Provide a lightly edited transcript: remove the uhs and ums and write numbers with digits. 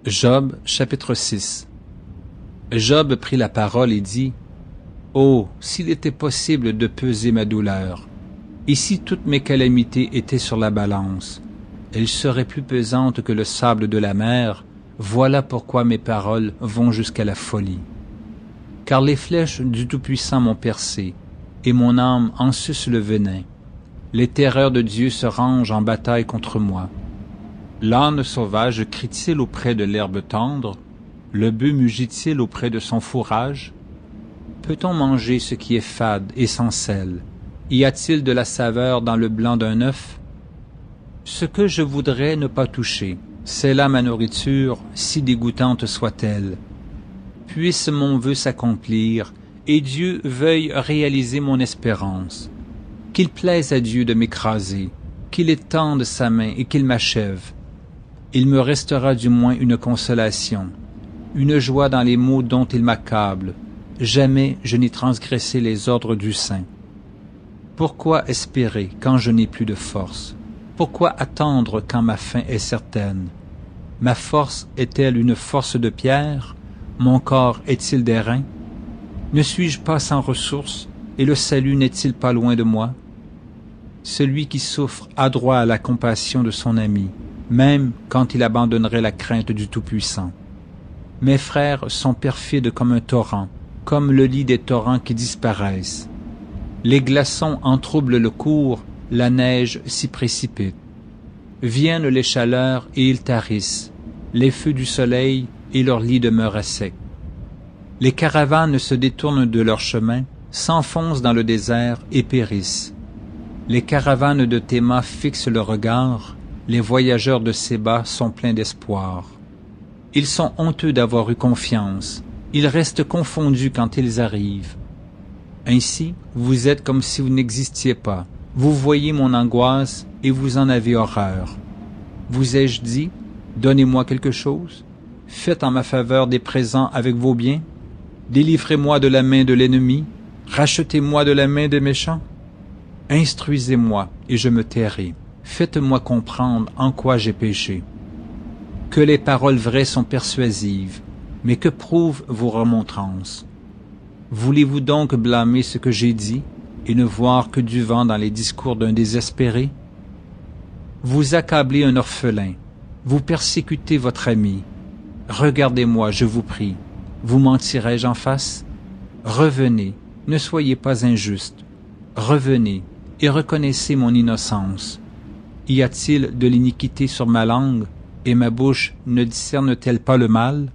Job, chapitre 6. Job prit la parole et dit, « Oh, s'il était possible de peser ma douleur, et si toutes mes calamités étaient sur la balance, elles seraient plus pesantes que le sable de la mer, voilà pourquoi mes paroles vont jusqu'à la folie. Car les flèches du Tout-Puissant m'ont percé, et mon âme en suce le venin. Les terreurs de Dieu se rangent en bataille contre moi. L'âne sauvage crie-t-il auprès de l'herbe tendre? Le bœuf mugit-il auprès de son fourrage? Peut-on manger ce qui est fade et sans sel? Y a-t-il de la saveur dans le blanc d'un œuf? Ce que je voudrais ne pas toucher, c'est là ma nourriture, si dégoûtante soit-elle. Puisse mon vœu s'accomplir, et Dieu veuille réaliser mon espérance. Qu'il plaise à Dieu de m'écraser, qu'il étende sa main et qu'il m'achève. Il me restera du moins une consolation, une joie dans les maux dont il m'accable. Jamais je n'ai transgressé les ordres du Saint. Pourquoi espérer quand je n'ai plus de force? Pourquoi attendre quand ma fin est certaine? Ma force est-elle une force de pierre? Mon corps est-il d'airain? Ne suis-je pas sans ressources, et le salut n'est-il pas loin de moi? Celui qui souffre a droit à la compassion de son ami, même quand il abandonnerait la crainte du Tout-Puissant. Mes frères sont perfides comme un torrent, comme le lit des torrents qui disparaissent. Les glaçons en troublent le cours, la neige s'y précipite. Viennent les chaleurs et ils tarissent, les feux du soleil et leur lit demeure à sec. Les caravanes se détournent de leur chemin, s'enfoncent dans le désert et périssent. Les caravanes de Théma fixent le regard, les voyageurs de Séba sont pleins d'espoir. Ils sont honteux d'avoir eu confiance, ils restent confondus quand ils arrivent. Ainsi, vous êtes comme si vous n'existiez pas, vous voyez mon angoisse et vous en avez horreur. Vous ai-je dit, donnez-moi quelque chose? Faites en ma faveur des présents avec vos biens? Délivrez-moi de la main de l'ennemi, rachetez-moi de la main des méchants. Instruisez-moi et je me tairai. Faites-moi comprendre en quoi j'ai péché. Que les paroles vraies sont persuasives, mais que prouvent vos remontrances? Voulez-vous donc blâmer ce que j'ai dit et ne voir que du vent dans les discours d'un désespéré? Vous accablez un orphelin, vous persécutez votre ami. Regardez-moi, je vous prie, vous mentirai-je en face? Revenez, ne soyez pas injuste. Revenez et reconnaissez mon innocence. Y a-t-il de l'iniquité sur ma langue, et ma bouche ne discerne-t-elle pas le mal?